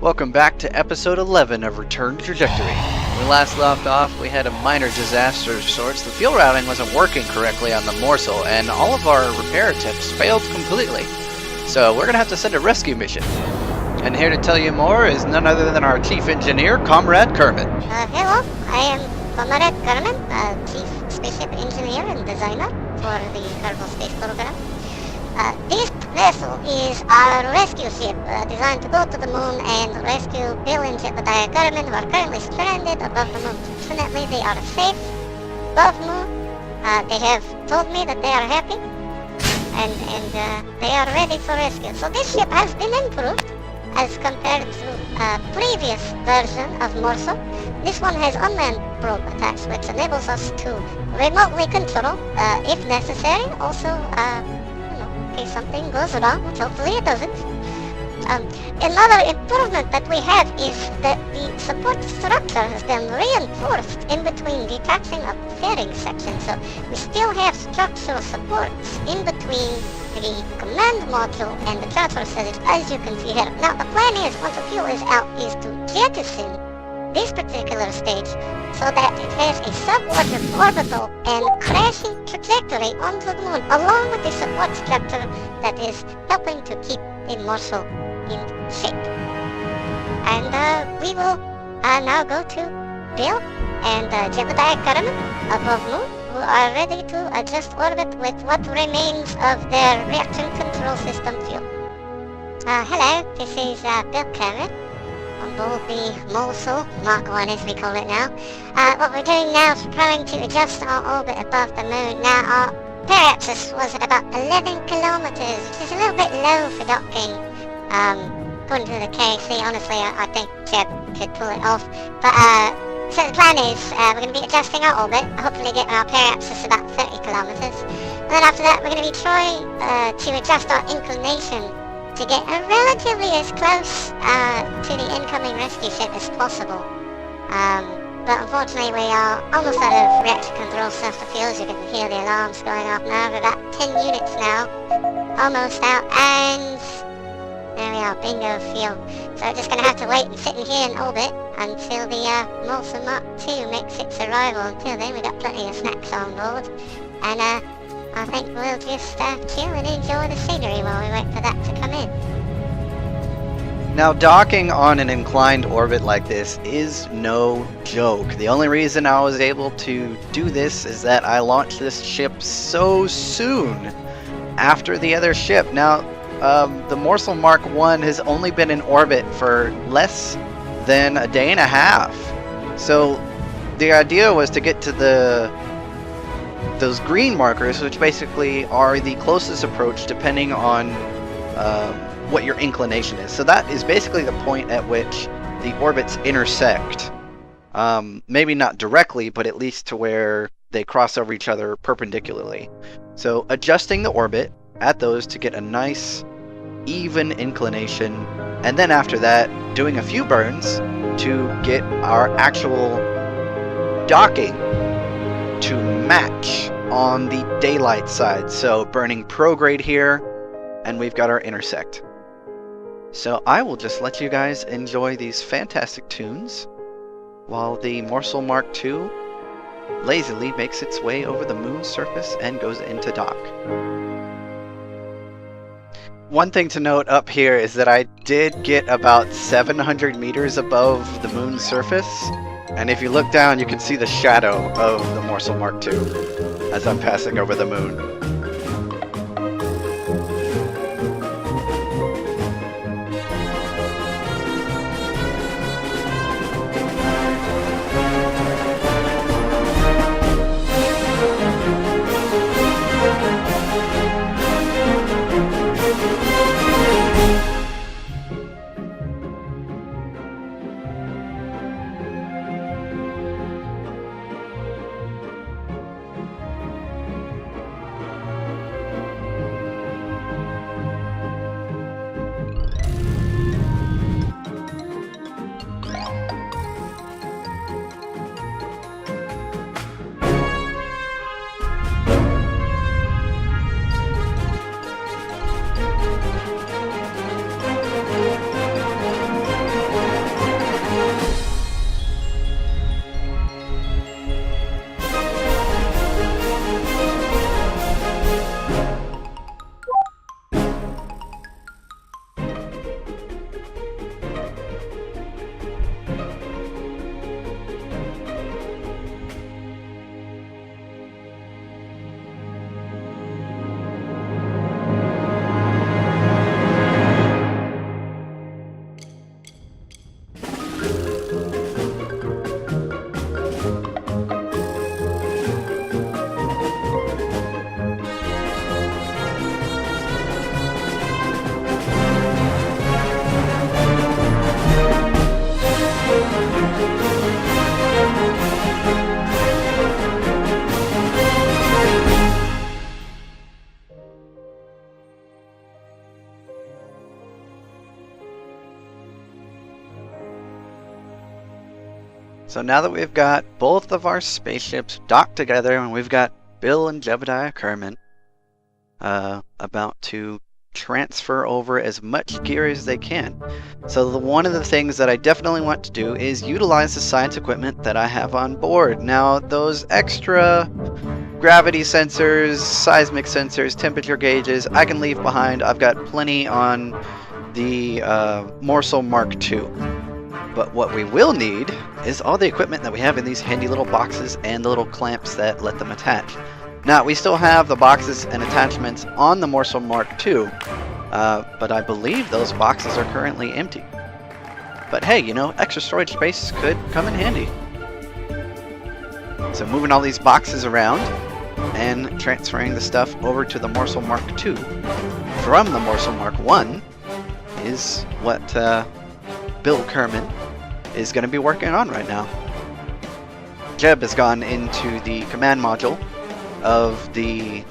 Welcome back to episode 11 of Return to Trajectory. When we last left off, we had a minor disaster of sorts. The fuel routing wasn't working correctly on the morsel, and all of our repair attempts failed completely. So we're going to have to send a rescue mission. And here to tell you more is none other than our chief engineer, Comrade Kermit. Hello, I am Comrade Kermit, chief spaceship engineer and designer for the Kerbal Space Program. This vessel is our rescue ship, designed to go to the moon and rescue Bill and Jebediah Kermit, who are currently stranded above the moon. Fortunately, they are safe above the moon. They have told me that they are happy, and they are ready for rescue. So this ship has been improved as compared to a previous version of Morsel. This one has unmanned probe attached, which enables us to remotely control, if necessary. Also, in case something goes wrong, which hopefully it doesn't. Another improvement that we have is that the support structure has been reinforced in between detaching a fairing section. So we still have structural supports in between the command module and the transfer stage, as you can see here. Now the plan is, once the fuel is out, is to jettison this particular stage so that it has a suborbital and crashing trajectory onto the moon, along with the support structure that is helping to keep the morsel in shape. And we will now go to Bill and Jebediah Kermit above moon, who are ready to adjust orbit with what remains of their reaction control system fuel. Hello, this is Bill Kermit on board the Morsel, Makkon as we call it now. What we're doing now is trying to adjust our orbit above the moon. Now our periapsis was at about 11 kilometers, which is a little bit low for docking. According to the KSP, honestly, I think Jeb could pull it off. But so the plan is, we're going to be adjusting our orbit, hopefully getting our periapsis about 30 kilometers. And then after that, we're going to be trying to adjust our inclination to get relatively as close to the incoming rescue ship as possible. But unfortunately, we are almost out of reaction control self-fuels. You can hear the alarms going off now. We're about 10 units now, almost out, and there we are, bingo fuel. So we're just going to have to wait and sit in here in orbit until the Morsel Mark II makes its arrival. Until then, we've got plenty of snacks on board, and I think we'll just chill and enjoy the scenery while we wait for that to come in. Now, docking on an inclined orbit like this is no joke. The only reason I was able to do this is that I launched this ship so soon after the other ship. Now, the Morsel Mark I has only been in orbit for less than a day and a half. So the idea was to get to those green markers, which basically are the closest approach depending on what your inclination is. So that is basically the point at which the orbits intersect. Maybe not directly, but at least to where they cross over each other perpendicularly. So adjusting the orbit at those to get a nice even inclination, and then after that doing a few burns to get our actual docking to match on the daylight side. So burning prograde here, and we've got our intersect. So I will just let you guys enjoy these fantastic tunes while the Morsel Mark II lazily makes its way over the moon's surface and goes into dock. One thing to note up here is that I did get about 700 meters above the moon's surface, and if you look down you can see the shadow of the Morsel Mark II as I'm passing over the moon. So now that we've got both of our spaceships docked together, and we've got Bill and Jebediah Kerman about to transfer over as much gear as they can. So one of the things that I definitely want to do is utilize the science equipment that I have on board. Now, those extra gravity sensors, seismic sensors, temperature gauges, I can leave behind. I've got plenty on the Morsel Mark II. But what we will need is all the equipment that we have in these handy little boxes and the little clamps that let them attach. Now, we still have the boxes and attachments on the Morsel Mark II, but I believe those boxes are currently empty. But hey, you know, extra storage space could come in handy. So moving all these boxes around and transferring the stuff over to the Morsel Mark II from the Morsel Mark I is what Bill Kerman is going to be working on right now. Jeb has gone into the command module of the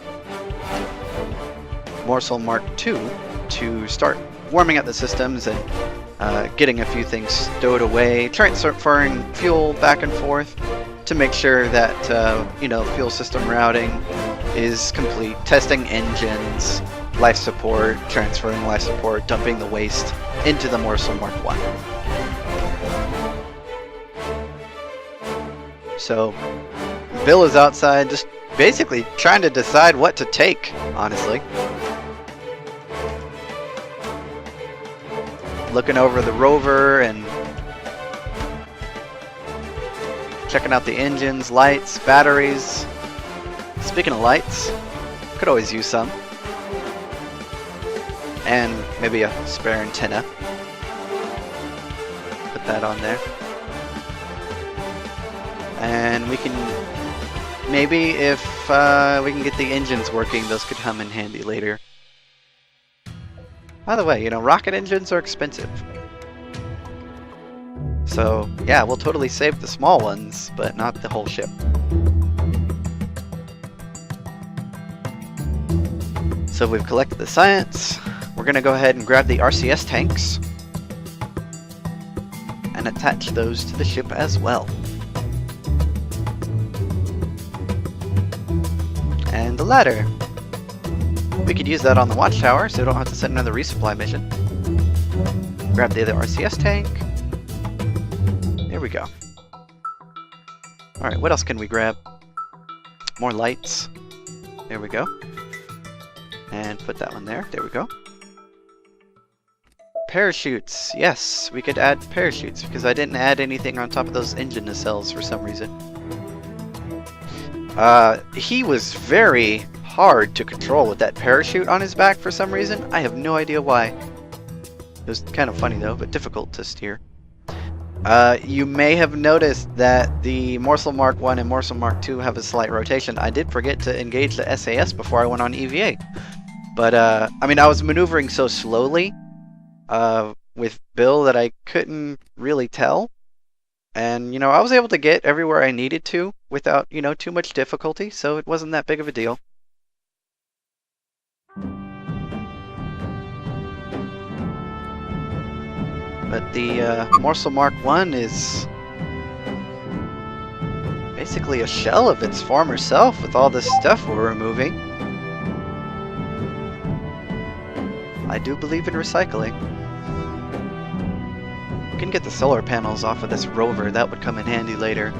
Morsel Mark II to start warming up the systems and getting a few things stowed away, transferring fuel back and forth to make sure that you know, fuel system routing is complete, testing engines, life support, transferring life support, dumping the waste into the Morsel Mark I. So Bill is outside just basically trying to decide what to take, honestly. Looking over the rover and checking out the engines, lights, batteries. Speaking of lights, could always use some. And maybe a spare antenna. Put that on there. And we can, maybe if we can get the engines working, those could come in handy later. By the way, you know, rocket engines are expensive. So, yeah, we'll totally save the small ones, but not the whole ship. So we've collected the science. We're going to go ahead and grab the RCS tanks and attach those to the ship as well. And the ladder. We could use that on the watchtower, so we don't have to send another resupply mission. Grab the other RCS tank. There we go. Alright, what else can we grab? More lights. There we go. And put that one there. There we go. Parachutes. Yes, we could add parachutes, because I didn't add anything on top of those engine nacelles for some reason. He was very hard to control with that parachute on his back for some reason. I have no idea why. It was kind of funny though, but difficult to steer. You may have noticed that the Morsel Mark I and Morsel Mark II have a slight rotation. I did forget to engage the SAS before I went on EVA. But, I mean, I was maneuvering so slowly with Bill that I couldn't really tell. And, you know, I was able to get everywhere I needed to without, you know, too much difficulty, so it wasn't that big of a deal. But the Morsel Mark I is basically a shell of its former self with all this stuff we're removing. I do believe in recycling. We can get the solar panels off of this rover. That would come in handy later.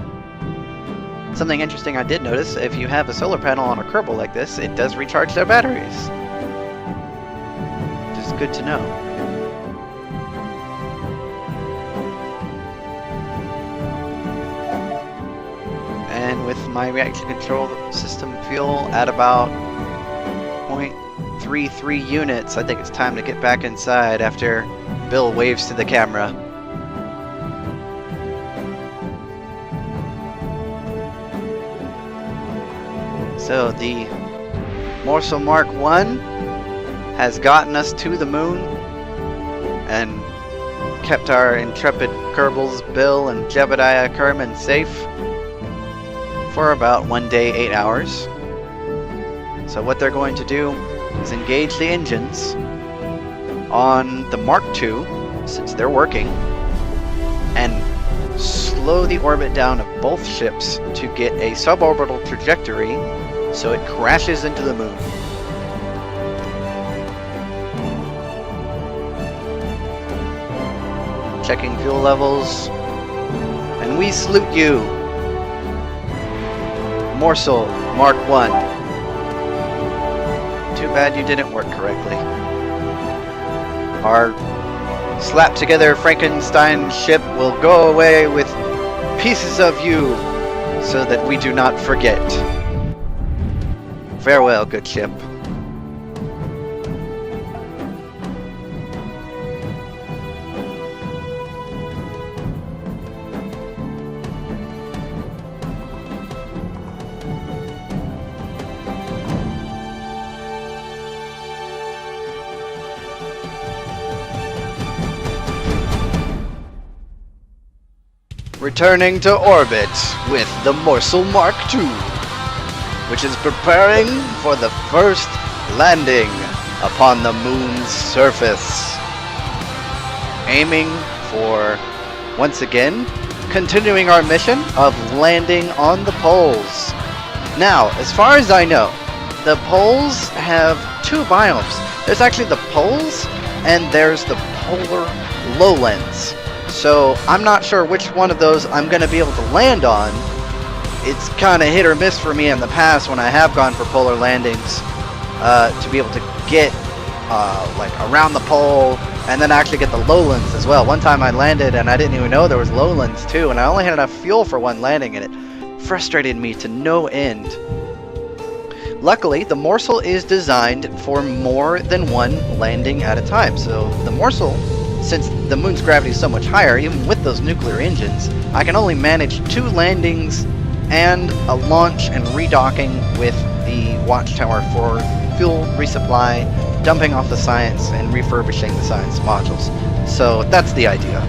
Something interesting I did notice, if you have a solar panel on a Kerbal like this, it does recharge their batteries. Which is good to know. And with my reaction control system fuel at about 0.33 units, I think it's time to get back inside after Bill waves to the camera. So the Morsel Mark I has gotten us to the moon and kept our intrepid Kerbals, Bill and Jebediah Kerman safe for about 1 day, 8 hours. So what they're going to do is engage the engines on the Mark II, since they're working, and slow the orbit down of both ships to get a suborbital trajectory so it crashes into the moon. Checking fuel levels. And we salute you. Morsel Mark 1. Too bad you didn't work correctly. Our slapped together Frankenstein ship will go away with pieces of you so that we do not forget. Farewell, good ship. Returning to orbit with the Morsel Mark II, which is preparing for the first landing upon the moon's surface. Aiming for, once again, continuing our mission of landing on the poles. Now, as far as I know, the poles have two biomes. There's actually the poles, and there's the polar lowlands. So I'm not sure which one of those I'm going to be able to land on. It's kind of hit or miss for me in the past when I have gone for polar landings to be able to get like around the pole and then actually get the lowlands as well. One time I landed and I didn't even know there was lowlands too, and I only had enough fuel for one landing and it frustrated me to no end. Luckily, the Morsel is designed for more than one landing at a time. So the Morsel, since the moon's gravity is so much higher, even with those nuclear engines, I can only manage 2 landings and a launch and redocking with the watchtower for fuel resupply, dumping off the science, and refurbishing the science modules. So that's the idea.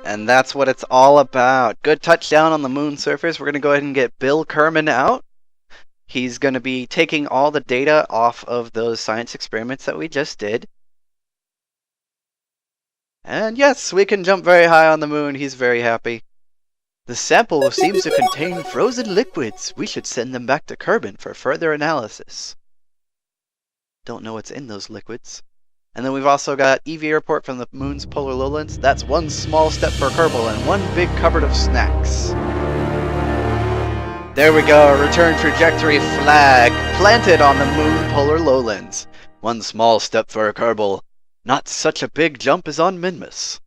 And that's what it's all about. Good touchdown on the moon surface. We're going to go ahead and get Bill Kerman out. He's going to be taking all the data off of those science experiments that we just did. And yes, we can jump very high on the moon. He's very happy. The sample seems to contain frozen liquids. We should send them back to Kerbin for further analysis. Don't know what's in those liquids. And then we've also got EV report from the moon's polar lowlands. That's one small step for Kerbal and one big cupboard of snacks. There we go, a return trajectory flag planted on the moon polar lowlands. One small step for Kerbal. Not such a big jump as on Minmus.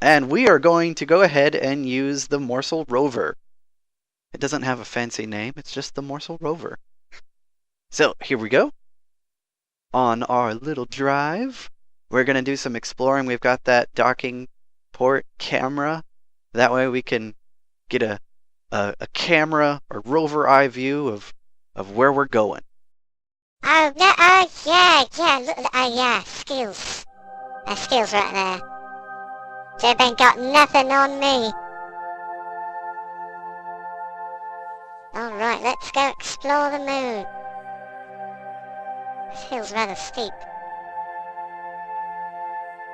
And we are going to go ahead and use the Morsel rover. It doesn't have a fancy name, it's just the Morsel rover. So, here we go. On our little drive, we're going to do some exploring. We've got that docking port camera. That way we can get a camera or rover eye view of where we're going. Oh, no, yeah, skills. Skills right there. Jeb ain't got nothing on me. Alright, let's go explore the moon. This hill's rather steep.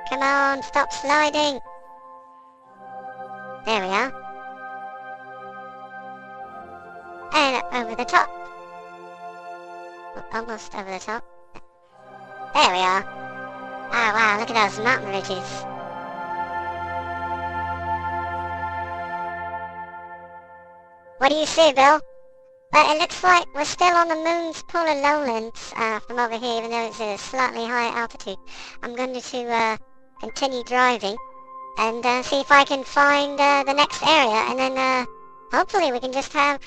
Come on, stop sliding. There we are. And over the top. Almost over the top. There we are. Oh wow, look at those mountain ridges. What do you see, Bill? But it looks like we're still on the moon's polar lowlands from over here, even though it's a slightly higher altitude. I'm going to continue driving and see if I can find the next area, and then hopefully we can just have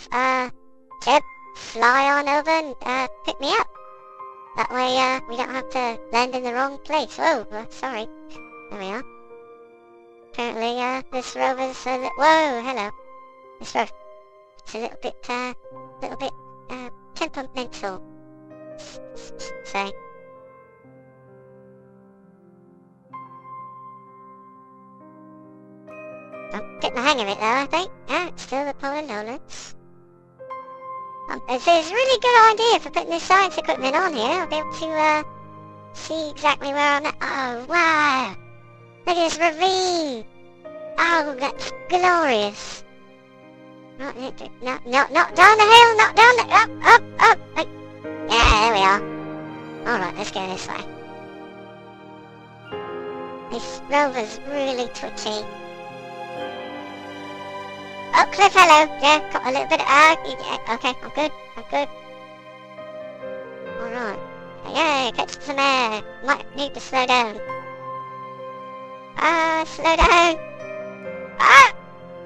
Jeb fly on over and pick me up. That way we don't have to land in the wrong place. Oh, sorry. There we are. Apparently this rover's a little... Whoa, hello. This rover... It's a little bit temperamental. Say. I'm getting the hang of it though, I think. Yeah, it's still the polar lowlands. It's a really good idea for putting this science equipment on here. I'll be able to see exactly where I'm at. Oh, wow! Look at this ravine! Oh, that's glorious! No, not down the hill, not down the... Up! Yeah, there we are. Alright, let's go this way. This rover's really twitchy. Oh, cliff, hello. Yeah, got a little bit of... yeah, okay, I'm good. Alright. Yeah, catch some air. Might need to slow down. Slow down.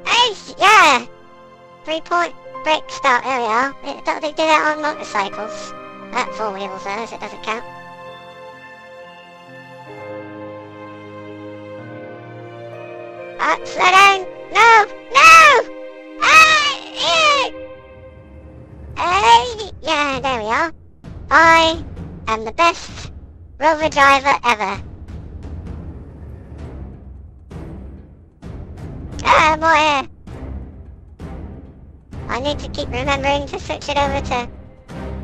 Hey, yeah. 3-point brake start, there we are. Don't they do that on motorcycles? That 4 wheels though, so it doesn't count. Slow down! No! Yeah, there we are. I am the best rover driver ever. More air. I need to keep remembering to switch it over to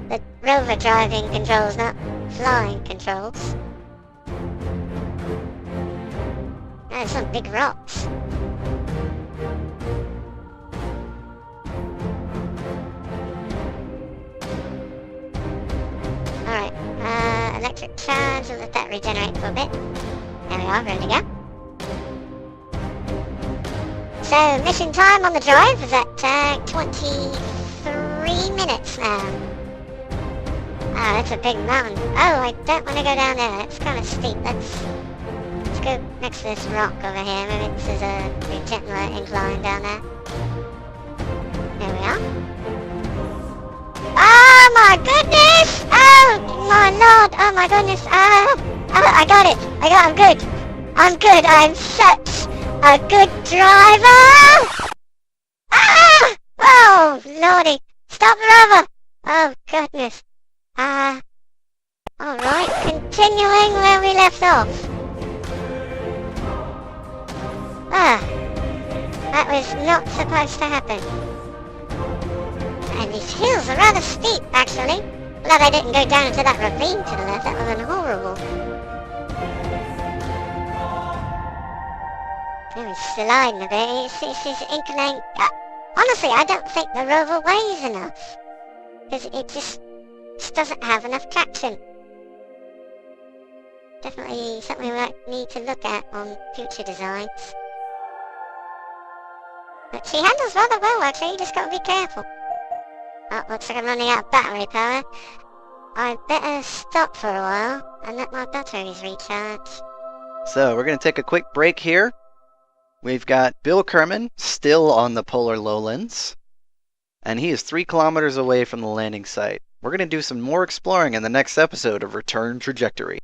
the rover driving controls, not flying controls. There's some big rocks. Alright, electric charge, we'll let that regenerate for a bit. There we are, ready to go. So, mission time on the drive is at 23 minutes now. Ah, that's a big mountain. Oh, I don't want to go down there, it's kind of steep. Let's go next to this rock over here. Maybe this is a gentler incline down there. There we are. Oh my goodness! Oh my lord! Oh my goodness! I got it! I'm good! I'm such a good driver! Ah! Oh lordy! Stop the rover! Oh goodness! Alright, continuing where we left off. That was not supposed to happen. And these hills are rather steep, actually. Glad I didn't go down into that ravine to the left, that would have been horrible. Maybe sliding a bit, it's inclined... honestly, I don't think the rover weighs enough. Because it just doesn't have enough traction. Definitely something we might need to look at on future designs. But she handles rather well, actually, you just gotta be careful. Oh, looks like I'm running out of battery power. I better stop for a while and let my batteries recharge. So, we're going to take a quick break here. We've got Bill Kerman still on the polar lowlands, and he is 3 kilometers away from the landing site. We're going to do some more exploring in the next episode of Return Trajectory.